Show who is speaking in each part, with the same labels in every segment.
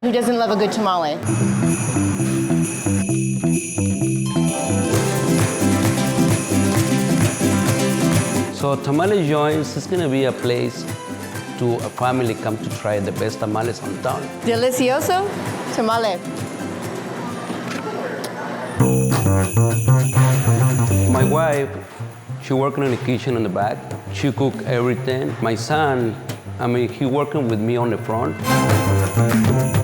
Speaker 1: Who doesn't love a good tamale?
Speaker 2: So Tamale Joints is gonna be a place to a family come to try the best tamales on town.
Speaker 1: Delicioso tamale.
Speaker 2: My wife, she working in the kitchen in the back. She cook everything. My son, he working with me on the front.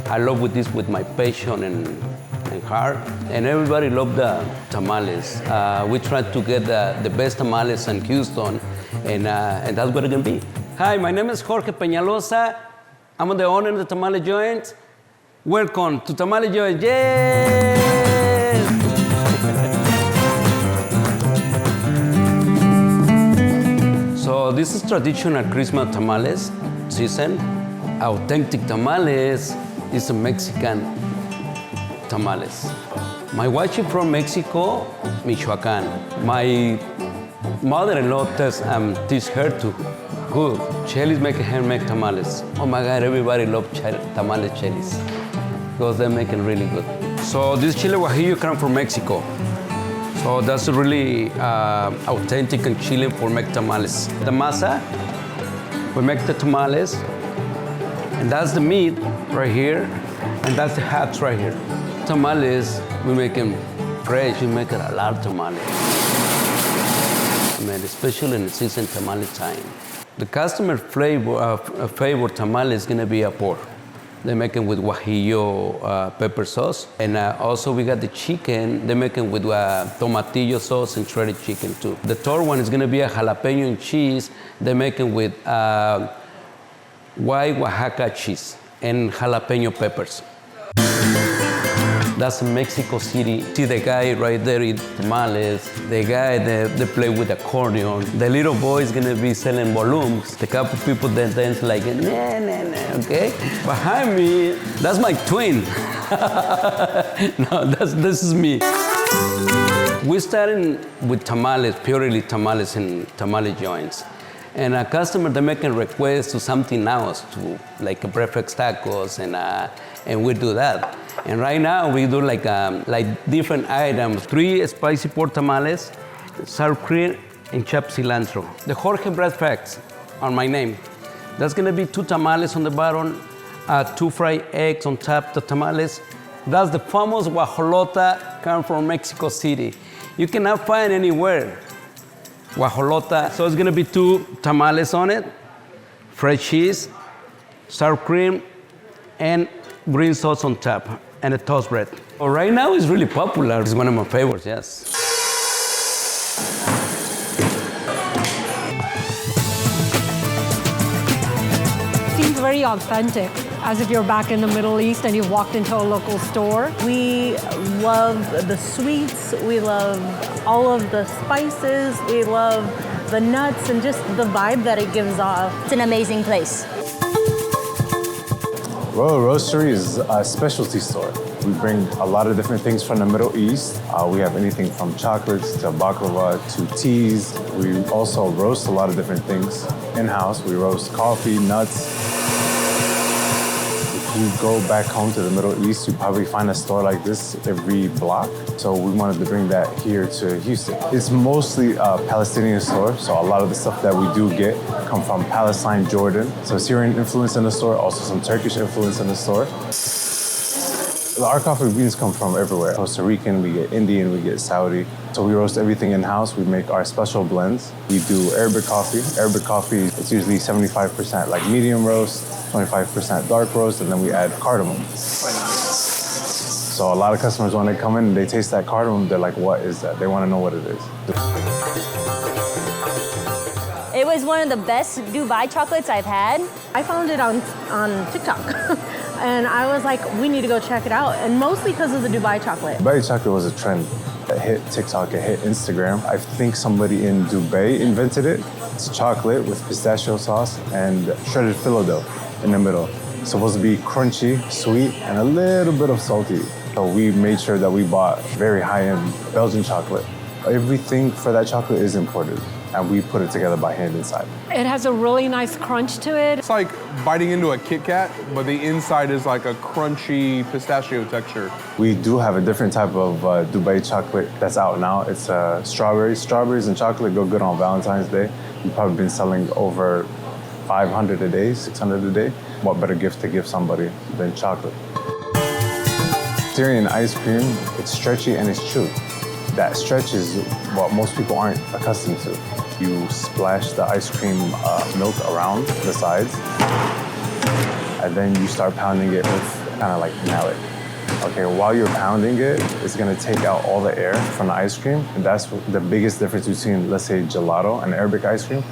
Speaker 2: I love with this with my passion and heart. And everybody love the tamales. We try to get the best tamales in Houston, and that's what it's gonna be. Hi, my name is Jorge Peñalosa. I'm the owner of the Tamale Joint. Welcome to Tamale Joint. Yay! So this is traditional Christmas tamales season. Authentic tamales is a Mexican tamales. My wife is from Mexico, Michoacan. My mother-in-law teach her to cook. Chelis make handmade tamales. Oh my God, everybody loves tamales chelis because they're making really good. So this chile guajillo comes from Mexico. So that's really authentic and chile for make tamales. The masa, we make the tamales, and that's the meat right here, and that's the hats right here. Tamales, we make them fresh, we make a lot of tamales. I mean, especially in the season tamale time. The customer favorite tamale is gonna be a pork. They make it with guajillo pepper sauce. And also we got the chicken, they make it with tomatillo sauce and shredded chicken too. The third one is gonna be a jalapeno and cheese. They make it with white Oaxaca cheese and jalapeno peppers. That's Mexico City. See the guy right there in tamales, the guy that they play with accordion. The little boy is gonna be selling balloons. The couple people that dance like, nah, nah, nah, okay? Behind me, that's my twin. No, this is me. We started with tamales, purely tamales and tamale joints. And a customer, they make a request to something else, to like breakfast tacos, and we do that. And right now we do like different items. 3 spicy pork tamales, sour cream, and chopped cilantro. The Jorge bread facts are my name. That's gonna be 2 tamales on the bottom, 2 fried eggs on top of the tamales. That's the famous guajolota, come from Mexico City. You cannot find anywhere. Guajolota. So it's gonna be 2 tamales on it, fresh cheese, sour cream, and green sauce on top, and a toast bread. Well, right now it's really popular. It's one of my favorites, yes.
Speaker 3: Seems very authentic, as if you're back in the Middle East and you've walked into a local store.
Speaker 4: We love the sweets, we love all of the spices, we love the nuts and just the vibe that it gives off.
Speaker 1: It's an amazing place.
Speaker 5: Roastery is a specialty store. We bring a lot of different things from the Middle East. We have anything from chocolates to baklava to teas. We also roast a lot of different things in-house. We roast coffee, nuts. If you go back home to the Middle East, you probably find a store like this every block. So we wanted to bring that here to Houston. It's mostly a Palestinian store, so a lot of the stuff that we do get come from Palestine, Jordan. So Syrian influence in the store, also some Turkish influence in the store. Our coffee beans come from everywhere. Costa Rican, we get Indian, we get Saudi. So we roast everything in-house. We make our special blends. We do Arabic coffee. Arabic coffee, it's usually 75% like medium roast, 25% dark roast, and then we add cardamom. So a lot of customers, when they come in and they taste that cardamom, they're like, what is that? They want to know what it is.
Speaker 1: It was one of the best Dubai chocolates I've had.
Speaker 4: I found it on TikTok. And I was like, we need to go check it out. And mostly because of the Dubai chocolate.
Speaker 5: Dubai chocolate was a trend. It hit TikTok, it hit Instagram. I think somebody in Dubai invented it. It's chocolate with pistachio sauce and shredded phyllo dough in the middle. It's supposed to be crunchy, sweet, and a little bit of salty. So we made sure that we bought very high-end Belgian chocolate. Everything for that chocolate is imported. and we put it together by hand inside.
Speaker 3: It has a really nice crunch to it.
Speaker 6: It's like biting into a Kit Kat, but the inside is like a crunchy pistachio texture.
Speaker 5: We do have a different type of Dubai chocolate that's out now. It's strawberries. Strawberries and chocolate go good on Valentine's Day. We've probably been selling over 500 a day, 600 a day. What better gift to give somebody than chocolate? Syrian ice cream, it's stretchy and it's chewy. That stretch is what most people aren't accustomed to. You splash the ice cream milk around the sides, and then you start pounding it with kind of like mallet. Okay, while you're pounding it, it's gonna take out all the air from the ice cream, and that's the biggest difference between, let's say, gelato and Arabic ice cream.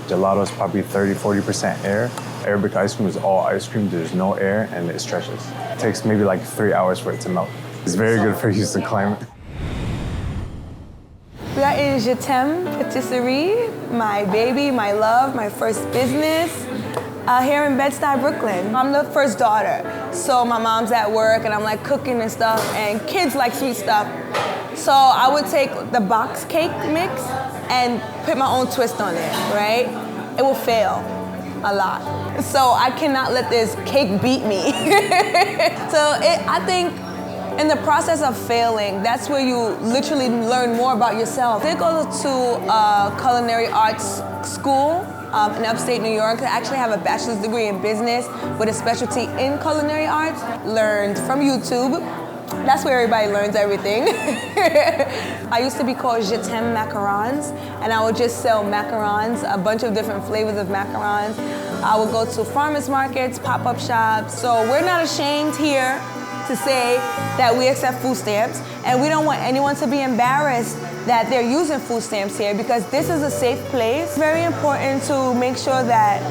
Speaker 5: Gelato is probably 30–40% air. Arabic ice cream is all ice cream, there's no air, and it stretches. It takes maybe like 3 hours for it to melt. It's very good for Houston climate.
Speaker 7: We are in Je T'aime Patisserie, my baby, my love, my first business here in Bed-Stuy, Brooklyn. I'm the first daughter, so my mom's at work and I'm like cooking and stuff, and kids like sweet stuff. So I would take the box cake mix and put my own twist on it, right? It will fail a lot. So I cannot let this cake beat me. I think in the process of failing, that's where you literally learn more about yourself. I did go to a culinary arts school in upstate New York. I actually have a bachelor's degree in business with a specialty in culinary arts. Learned from YouTube. That's where everybody learns everything. I used to be called Je T'aime Macarons, and I would just sell macarons, a bunch of different flavors of macarons. I would go to farmers markets, pop-up shops. So we're not ashamed here to say that we accept food stamps, and we don't want anyone to be embarrassed that they're using food stamps here, because this is a safe place. Very important to make sure that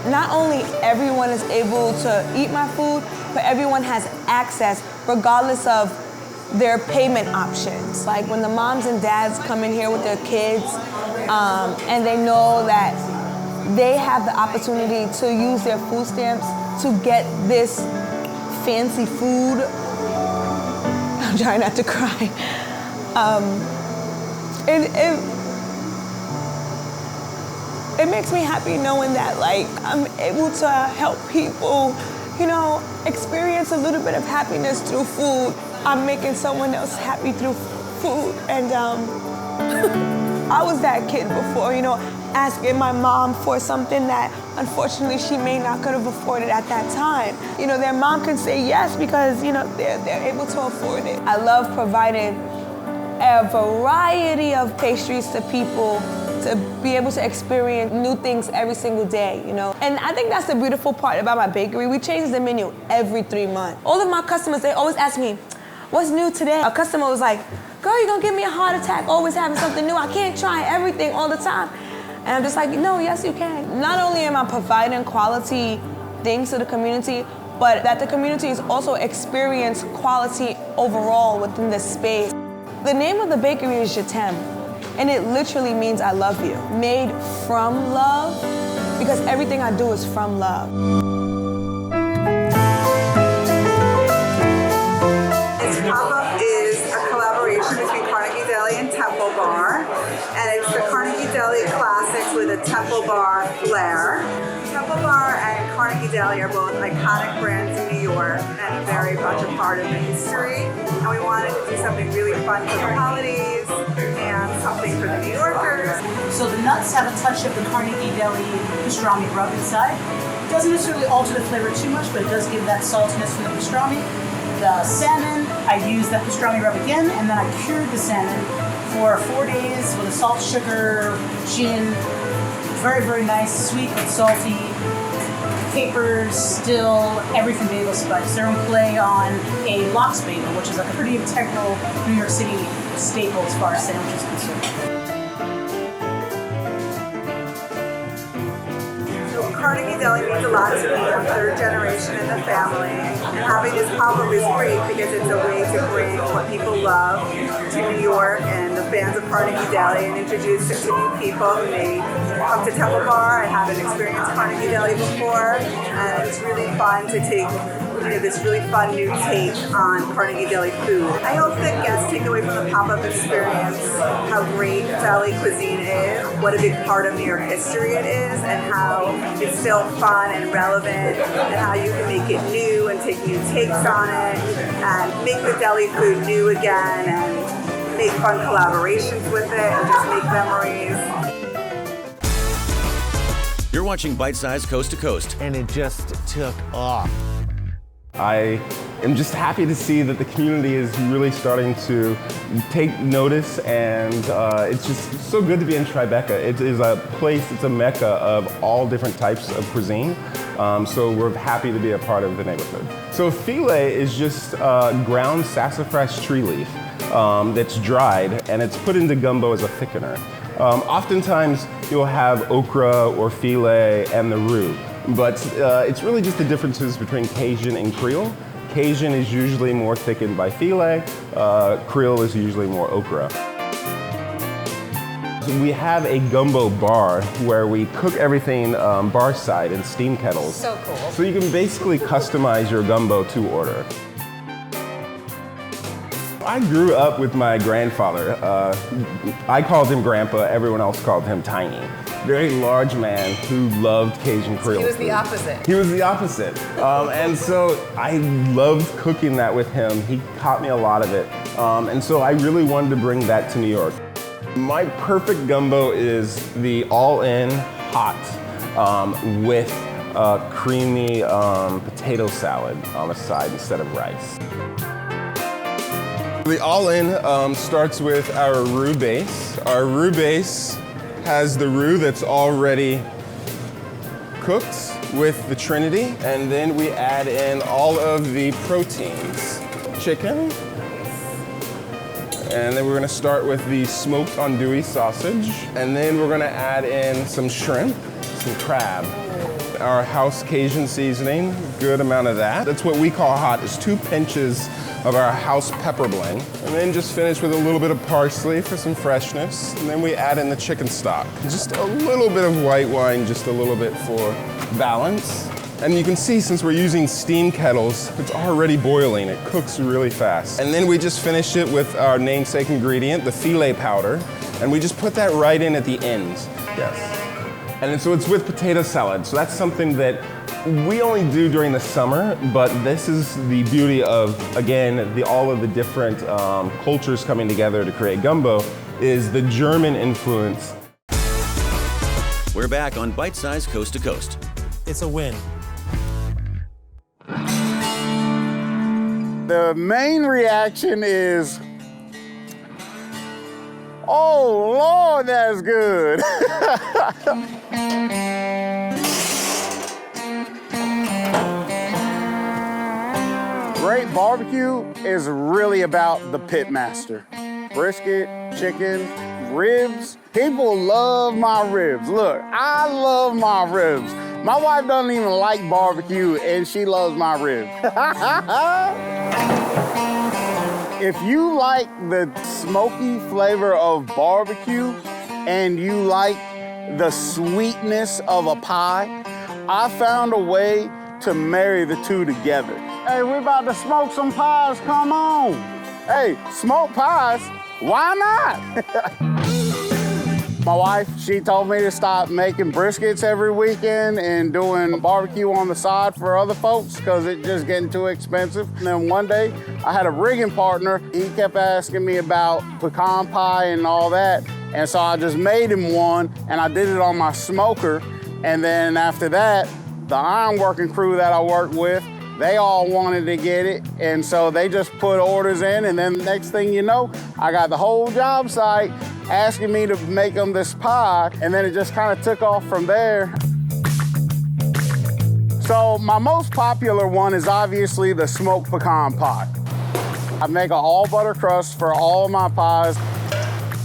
Speaker 7: not only everyone is able to eat my food, but everyone has access regardless of their payment options. Like when the moms and dads come in here with their kids and they know that they have the opportunity to use their food stamps to get this fancy food. I'm trying not to cry. It makes me happy knowing that like I'm able to help people, you know, experience a little bit of happiness through food. I'm making someone else happy through food. And I was that kid before, you know, asking my mom for something that unfortunately she may not could have afforded at that time. You know, their mom can say yes because, you know, they're able to afford it. I love providing a variety of pastries to people to be able to experience new things every single day, you know? And I think that's the beautiful part about my bakery. We change the menu every 3 months. All of my customers, they always ask me, what's new today? A customer was like, girl, you're gonna give me a heart attack always having something new. I can't try everything all the time. And I'm just like, no, yes, you can. Not only am I providing quality things to the community, but that the community is also experience quality overall within the space. The name of the bakery is Je T'aime, and it literally means I love you. Made from love, because everything I do is from love.
Speaker 8: This pop-up is a collaboration between Carnegie Deli and Temple Bar, and it's the Carnegie Deli Classics with a Temple Bar flair. Temple Bar and Carnegie Deli are both iconic brands in New York and very much a part of the history. And we wanted to do something really fun for the holidays and something for the New Yorkers.
Speaker 9: So the nuts have a touch of the Carnegie Deli pastrami rub inside. It doesn't necessarily alter the flavor too much, but it does give that saltiness from the pastrami. The salmon, I used that pastrami rub again, and then I cured the salmon for 4 days with a salt, sugar, gin. Very, very nice, sweet but salty. Capers, dill, everything bagel spice. Their own play on a lox bagel, which is a pretty integral New York City staple as far as sandwiches are concerned.
Speaker 8: Carnegie Deli means a lot to me. I'm third generation in the family. Having this pop-up is great because it's a way to bring what people love to New York and the fans of Carnegie Deli and introduce it to new people who may come to Temple Bar and haven't experienced Carnegie Deli before. And it's really fun to take this really fun new take on Carnegie Deli food. I hope that guests take away from the pop-up experience how great deli cuisine is, what a big part of New York history it is, and how it's still fun and relevant, and how you can make it new and take new takes on it, and make the deli food new again, and make fun collaborations with it, and just make memories.
Speaker 10: You're watching Bite Size Coast to Coast.
Speaker 11: And it just took off.
Speaker 12: I am just happy to see that the community is really starting to take notice, and it's just so good to be in Tribeca. It is a place, it's a mecca of all different types of cuisine. So we're happy to be a part of the neighborhood. So filet is just ground sassafras tree leaf that's dried, and it's put into gumbo as a thickener. Oftentimes you'll have okra or filet and the roux, but it's really just the differences between Cajun and Creole. Cajun is usually more thickened by filet, Creole is usually more okra. So we have a gumbo bar where we cook everything bar side in steam kettles.
Speaker 1: So cool.
Speaker 12: So you can basically customize your gumbo to order. I grew up with my grandfather. I called him Grandpa, everyone else called him Tiny. Very large man who loved Cajun Creole.
Speaker 1: He was
Speaker 12: food.
Speaker 1: the opposite.
Speaker 12: He was the opposite. And so I loved cooking that with him. He taught me a lot of it. And so I really wanted to bring that to New York. My perfect gumbo is the all-in hot with creamy potato salad on the side instead of rice. The all-in starts with our roux base. Our roux base has the roux that's already cooked with the Trinity, and then we add in all of the proteins. Chicken, and then we're gonna start with the smoked andouille sausage, and then we're gonna add in some shrimp, some crab. Our house Cajun seasoning, good amount of that. That's what we call hot, is 2 pinches of our house pepper blend. And then just finish with a little bit of parsley for some freshness. And then we add in the chicken stock. Just a little bit of white wine, just a little bit for balance. And you can see, since we're using steam kettles, it's already boiling. It cooks really fast. And then we just finish it with our namesake ingredient, the filet powder. And we just put that right in at the end. Yes. And then, so it's with potato salad. So that's something that we only do during the summer, but this is the beauty of, again, all of the different cultures coming together to create gumbo, is the German influence.
Speaker 10: We're back on Bite Size Coast to Coast.
Speaker 11: It's a win.
Speaker 13: The main reaction is, oh Lord, that's good. Great barbecue is really about the pit master. Brisket, chicken, ribs. People love my ribs. Look, I love my ribs. My wife doesn't even like barbecue, and she loves my ribs. If you like the smoky flavor of barbecue and you like the sweetness of a pie, I found a way to marry the two together. Hey, we're about to smoke some pies, come on. Hey, smoke pies, why not? My wife, she told me to stop making briskets every weekend and doing barbecue on the side for other folks because it's just getting too expensive. And then one day, I had a rigging partner. He kept asking me about pecan pie and all that. And so I just made him one, and I did it on my smoker. And then after that, the ironworking crew that I worked with, they all wanted to get it, and so they just put orders in, and then next thing you know, I got the whole job site asking me to make them this pie, and then it just kind of took off from there. So my most popular one is obviously the smoked pecan pie. I make an all butter crust for all of my pies.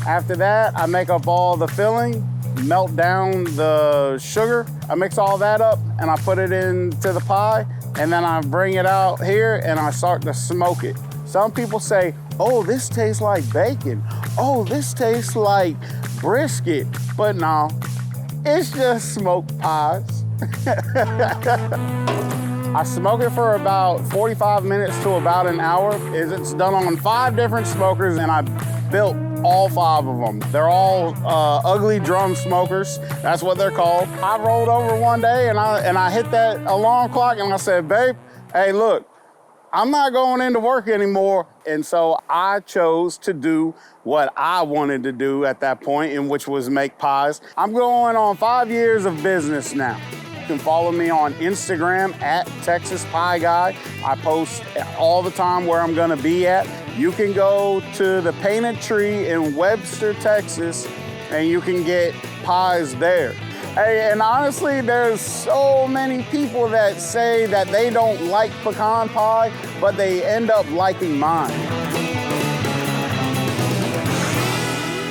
Speaker 13: After that, I make up all the filling, melt down the sugar. I mix all that up, and I put it into the pie, and then I bring it out here and I start to smoke it. Some people say, oh, this tastes like bacon. Oh, this tastes like brisket. But no, it's just smoked pies. I smoke it for about 45 minutes to about an hour. It's done on 5 different smokers, and I built all 5 of them. They're all ugly drum smokers. That's what they're called. I rolled over one day and I hit that alarm clock and I said, babe, hey, look, I'm not going into work anymore. And so I chose to do what I wanted to do at that point, and which was make pies. I'm going on 5 years of business now. You can follow me on Instagram at Texas Pie Guy. I post all the time where I'm gonna be at. You can go to the Painted Tree in Webster, Texas, and you can get pies there. Hey, and honestly, there's so many people that say that they don't like pecan pie, but they end up liking mine.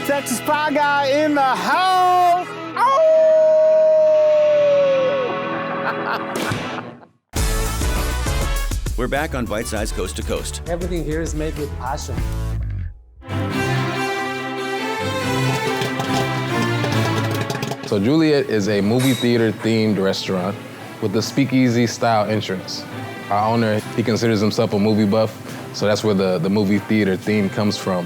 Speaker 13: Texas Pie Guy in the house.
Speaker 10: We're back on Bite Size Coast to Coast.
Speaker 11: Everything here is made with passion.
Speaker 14: So Juliet is a movie theater themed restaurant with a speakeasy style entrance. Our owner, he considers himself a movie buff, so that's where the movie theater theme comes from.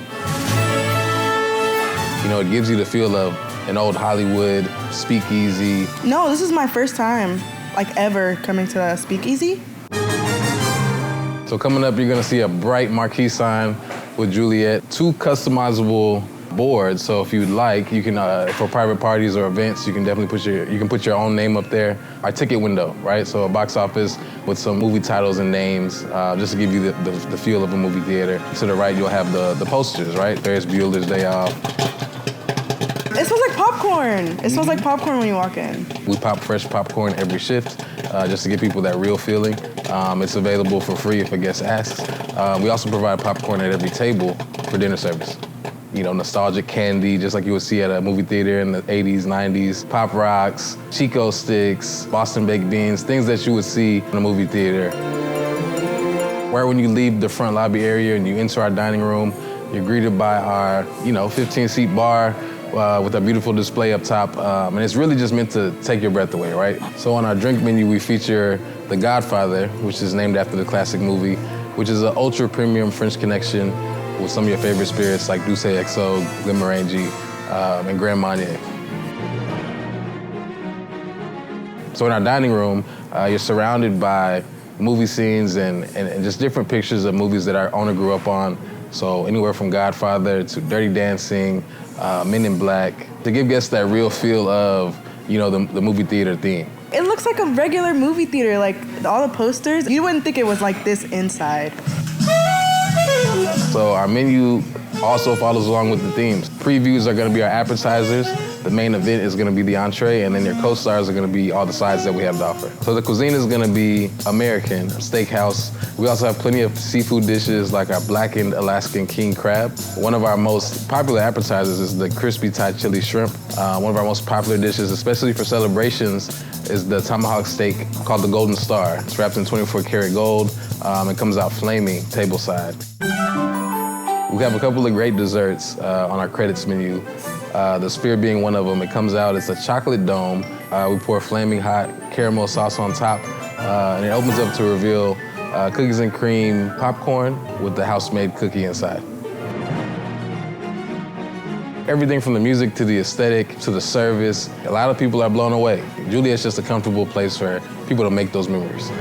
Speaker 14: You know, it gives you the feel of an old Hollywood speakeasy.
Speaker 15: No, this is my first time, like, ever coming to a speakeasy.
Speaker 14: So coming up, you're gonna see a bright marquee sign with Juliet, 2 customizable boards. So if you'd like, you can, for private parties or events, you can definitely put your own name up there. Our ticket window, right? So a box office with some movie titles and names, just to give you the feel of a movie theater. To the right, you'll have the posters, right? Ferris Bueller's Day Off.
Speaker 15: It smells like popcorn. It smells like popcorn when you walk in.
Speaker 14: We pop fresh popcorn every shift, just to give people that real feeling. It's available for free if a guest asks. We also provide popcorn at every table for dinner service. You know, nostalgic candy, just like you would see at a movie theater in the 80s, 90s. Pop Rocks, Chico Sticks, Boston Baked Beans, things that you would see in a movie theater. Right when you leave the front lobby area and you enter our dining room, you're greeted by our, 15-seat bar with a beautiful display up top. And it's really just meant to take your breath away, right? So on our drink menu, we feature The Godfather, which is named after the classic movie, which is an ultra premium French connection with some of your favorite spirits like Douce XO, Glenmorangie, and Grand Marnier. So in our dining room, you're surrounded by movie scenes and just different pictures of movies that our owner grew up on. So anywhere from Godfather to Dirty Dancing, Men in Black, to give guests that real feel of, the movie theater theme.
Speaker 15: It looks like a regular movie theater, like all the posters. You wouldn't think it was like this inside.
Speaker 14: So our menu also follows along with the themes. Previews are gonna be our appetizers. The main event is gonna be the entree, and then your co-stars are gonna be all the sides that we have to offer. So the cuisine is gonna be American, steakhouse. We also have plenty of seafood dishes like our blackened Alaskan king crab. One of our most popular appetizers is the crispy Thai chili shrimp. One of our most popular dishes, especially for celebrations, is the tomahawk steak called the Golden Star. It's wrapped in 24 karat gold. It comes out flaming tableside. We have a couple of great desserts on our credits menu. The spear being one of them. It comes out, it's a chocolate dome. We pour flaming hot caramel sauce on top, and it opens up to reveal cookies and cream popcorn with the house-made cookie inside. Everything from the music to the aesthetic to the service, a lot of people are blown away. Juliet's just a comfortable place for people to make those memories.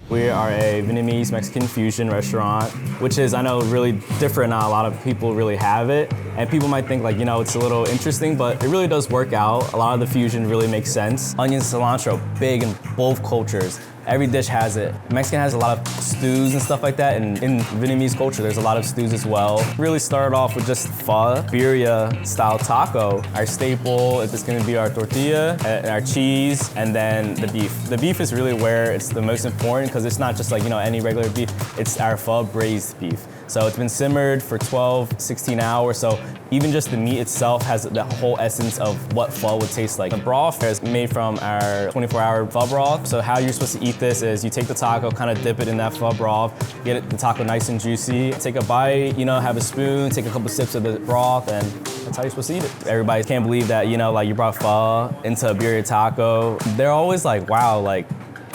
Speaker 16: We are a Vietnamese Mexican fusion restaurant, which is, I know, really different. Not a lot of people really have it. And people might think like, it's a little interesting, but it really does work out. A lot of the fusion really makes sense. Onions, cilantro, big in both cultures. Every dish has it. Mexican has a lot of stews and stuff like that, and in Vietnamese culture, there's a lot of stews as well. Really started off with just pho, birria style taco. Our staple is just gonna be our tortilla, and our cheese, and then the beef. The beef is really where it's the most important, because it's not just like, any regular beef, it's our pho braised beef. So it's been simmered for 12, 16 hours. So even just the meat itself has the whole essence of what pho would taste like. The broth is made from our 24-hour pho broth. So how you're supposed to eat this is you take the taco, kind of dip it in that pho broth, get the taco nice and juicy, take a bite, you know, have a spoon, take a couple sips of the broth, and that's how you're supposed to eat it. Everybody can't believe that, you know, like you brought pho into a birria taco. They're always like, wow, like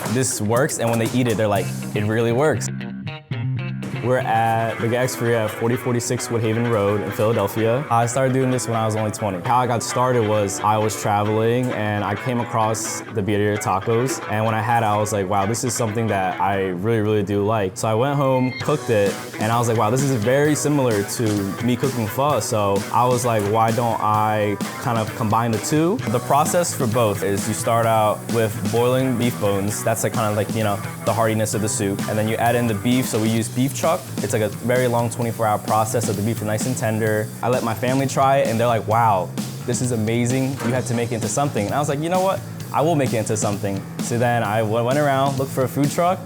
Speaker 16: this works. And when they eat it, they're like, it really works. We're at Big X Free at 4046 Woodhaven Road in Philadelphia. I started doing this when I was only 20. How I got started was I was traveling and I came across the birria tacos. And when I had it, I was like, wow, this is something that I really, really do like. So I went home, cooked it, and I was like, wow, this is very similar to me cooking pho. So I was like, why don't I kind of combine the two? The process for both is you start out with boiling beef bones. That's like kind of like, you know, the heartiness of the soup. And then you add in the beef. So we use beef chuck. It's like a very long 24-hour process, so the beef is nice and tender. I let my family try it, and they're like, wow, this is amazing. You have to make it into something. And I was like, you know what? I will make it into something. So then I went around, looked for a food truck,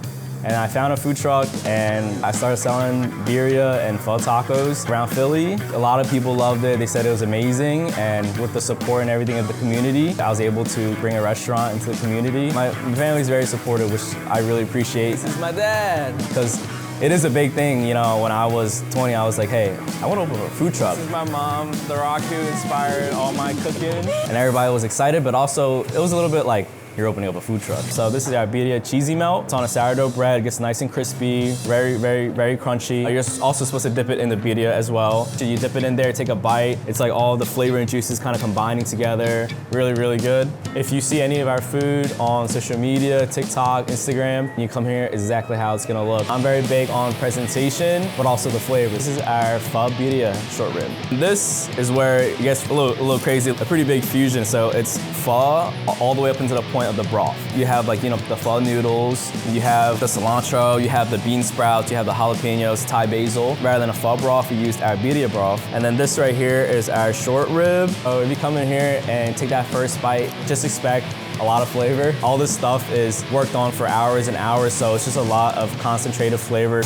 Speaker 16: and I found a food truck, and I started selling birria and pho tacos around Philly. A lot of people loved it. They said it was amazing, and with the support and everything of the community, I was able to bring a restaurant into the community. My family's very supportive, which I really appreciate. This is my dad. Because it is a big thing, you know, when I was 20, I was like, hey, I want to open a food truck. This is my mom, the rock who inspired all my cooking. And everybody was excited, but also it was a little bit like, you're opening up a food truck. So this is our birria cheesy melt. It's on a sourdough bread, it gets nice and crispy, very, very, very crunchy. You're also supposed to dip it in the birria as well. So you dip it in there, take a bite. It's like all the flavor and juices kind of combining together. Really, really good. If you see any of our food on social media, TikTok, Instagram, you come here, exactly how it's gonna look. I'm very big on presentation, but also the flavor. This is our pho birria short rib. This is where it gets a little crazy, a pretty big fusion. So it's pho all the way up into the point of the broth. You have like, you know, the pho noodles, you have the cilantro, you have the bean sprouts, you have the jalapenos, Thai basil. Rather than a pho broth, we used our birria broth. And then this right here is our short rib. So if you come in here and take that first bite, just expect a lot of flavor. All this stuff is worked on for hours and hours, so it's just a lot of concentrated flavor.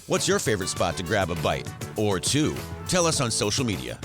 Speaker 10: What's your favorite spot to grab a bite or two? Tell us on social media.